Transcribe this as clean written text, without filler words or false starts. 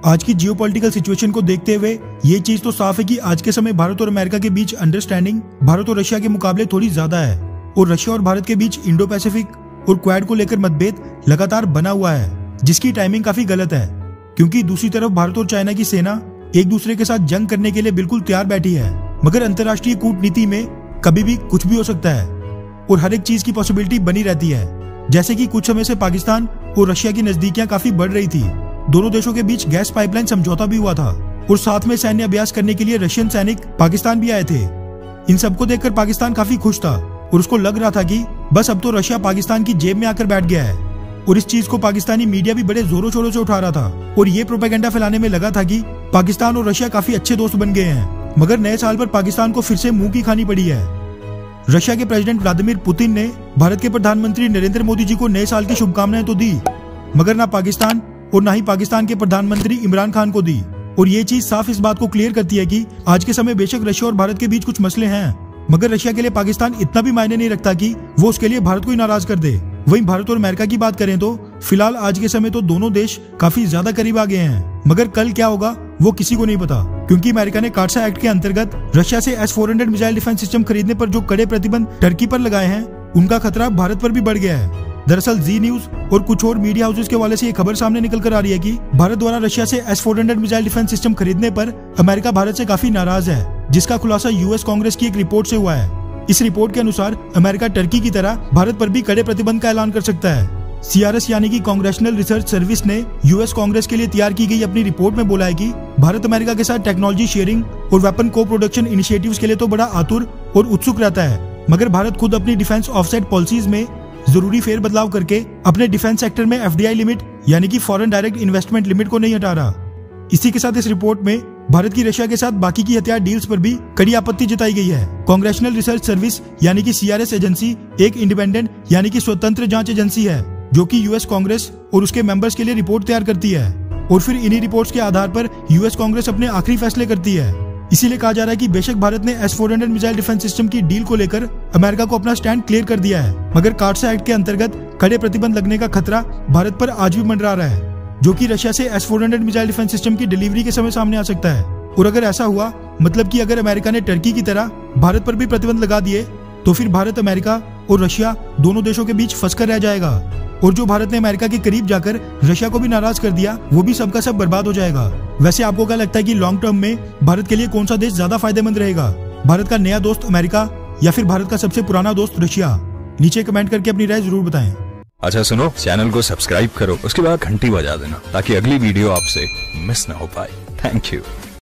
आज की geopolitical situation को देखते हुए ये चीज तो साफ है कि आज के समय भारत और अमेरिका के बीच अंडरस्टैंडिंग भारत और रशिया के मुकाबले थोड़ी ज्यादा है और रशिया और भारत के बीच इंडो पैसिफिक और क्वाड को लेकर मतभेद लगातार बना हुआ है, जिसकी टाइमिंग काफी गलत है क्योंकि दूसरी तरफ भारत और चाइना की सेना एक दूसरे के साथ जंग करने के लिए बिल्कुल तैयार बैठी है। मगर अंतर्राष्ट्रीय कूटनीति में कभी भी कुछ भी हो सकता है और हर एक चीज की पॉसिबिलिटी बनी रहती है। जैसे कि कुछ समय से पाकिस्तान और रशिया की नजदीकियां काफी बढ़ रही थी, दोनों देशों के बीच गैस पाइपलाइन समझौता भी हुआ था और साथ में सैन्य अभ्यास करने के लिए रशियन सैनिक पाकिस्तान भी आए थे। इन सबको देखकर पाकिस्तान काफी खुश था और उसको लग रहा था कि बस अब तो रशिया पाकिस्तान की जेब में आकर बैठ गया है और इस चीज को पाकिस्तानी मीडिया भी बड़े जोरों शोरों से उठा रहा था और ये प्रोपेगेंडा फैलाने में लगा था कि पाकिस्तान और रशिया काफी अच्छे दोस्त बन गए हैं। मगर नए साल पर पाकिस्तान को फिर से मुंह की खानी पड़ी है। रशिया के प्रेसिडेंट व्लादिमीर पुतिन ने भारत के प्रधानमंत्री नरेंद्र मोदी जी को नए साल की शुभकामनाएं तो दी, मगर ना पाकिस्तान और ना ही पाकिस्तान के प्रधानमंत्री इमरान खान को दी। और ये चीज साफ इस बात को क्लियर करती है कि आज के समय बेशक रशिया और भारत के बीच कुछ मसले हैं, मगर रशिया के लिए पाकिस्तान इतना भी मायने नहीं रखता कि वो उसके लिए भारत को ही नाराज कर दे। वहीं भारत और अमेरिका की बात करें तो फिलहाल आज के समय तो दोनों देश काफी ज्यादा करीब आ गए हैं, मगर कल क्या होगा वो किसी को नहीं पता क्योंकि अमेरिका ने कार्सा एक्ट के अंतर्गत रशिया से S-400 मिसाइल डिफेंस सिस्टम खरीदने पर जो कड़े प्रतिबंध टर्की पर लगाए हैं उनका खतरा भारत पर भी बढ़ गया है। दरअसल जी न्यूज और कुछ और मीडिया हाउसेस के हवाले से ये खबर सामने निकल कर आ रही है कि भारत द्वारा रशिया से S-400 मिसाइल डिफेंस सिस्टम खरीदने पर अमेरिका भारत से काफी नाराज है, जिसका खुलासा यूएस कांग्रेस की एक रिपोर्ट से हुआ है। इस रिपोर्ट के अनुसार अमेरिका टर्की की तरह भारत पर भी कड़े प्रतिबंध का ऐलान कर सकता है। CRS यानी कि कांग्रेशनल रिसर्च सर्विस ने यूएस कांग्रेस के लिए तैयार की गई अपनी रिपोर्ट में बोला है कि भारत अमेरिका के साथ टेक्नोलॉजी शेयरिंग और वेपन को प्रोडक्शन इनिशिएटिव्स के लिए तो बड़ा आतुर और उत्सुक रहता है, मगर भारत खुद अपनी डिफेंस ऑफसेट पॉलिसीज में जरूरी फेर बदलाव करके अपने डिफेंस सेक्टर में FDI लिमिट यानी कि फॉरेन डायरेक्ट इन्वेस्टमेंट लिमिट को नहीं हटा रहा। इसी के साथ इस रिपोर्ट में भारत की रशिया के साथ बाकी की हथियार डील्स पर भी कड़ी आपत्ति जताई गई है। कांग्रेशनल रिसर्च सर्विस यानी कि CRS एजेंसी एक इंडिपेंडेंट यानी कि स्वतंत्र जांच एजेंसी है जो कि यूएस कांग्रेस और उसके मेंबर्स के लिए रिपोर्ट तैयार करती है और फिर इन्हीं रिपोर्ट्स के आधार पर यूएस कांग्रेस अपने आखिरी फैसले करती है। इसीलिए कहा जा रहा है कि बेशक भारत ने S-400 मिसाइल डिफेंस सिस्टम की डील को लेकर अमेरिका को अपना स्टैंड क्लियर कर दिया है, मगर कार्सा एक्ट के अंतर्गत कड़े प्रतिबंध लगने का खतरा भारत पर आज भी मंडरा रहा है, जो कि रशिया से S-400 मिसाइल डिफेंस सिस्टम की डिलीवरी के समय सामने आ सकता है। और अगर ऐसा हुआ मतलब कि अगर अमेरिका ने टर्की की तरह भारत पर भी प्रतिबंध लगा दिए तो फिर भारत अमेरिका और रशिया दोनों देशों के बीच फंसकर रह जाएगा और जो भारत ने अमेरिका के करीब जाकर रशिया को भी नाराज कर दिया वो भी सबका सब बर्बाद हो जाएगा। वैसे आपको क्या लगता है कि लॉन्ग टर्म में भारत के लिए कौन सा देश ज्यादा फायदेमंद रहेगा, भारत का नया दोस्त अमेरिका या फिर भारत का सबसे पुराना दोस्त रशिया? नीचे कमेंट करके अपनी राय जरूर बताएं। अच्छा सुनो, चैनल को सब्सक्राइब करो, उसके बाद घंटी बजा देना ताकि अगली वीडियो आपसे मिस ना हो पाए। Thank you.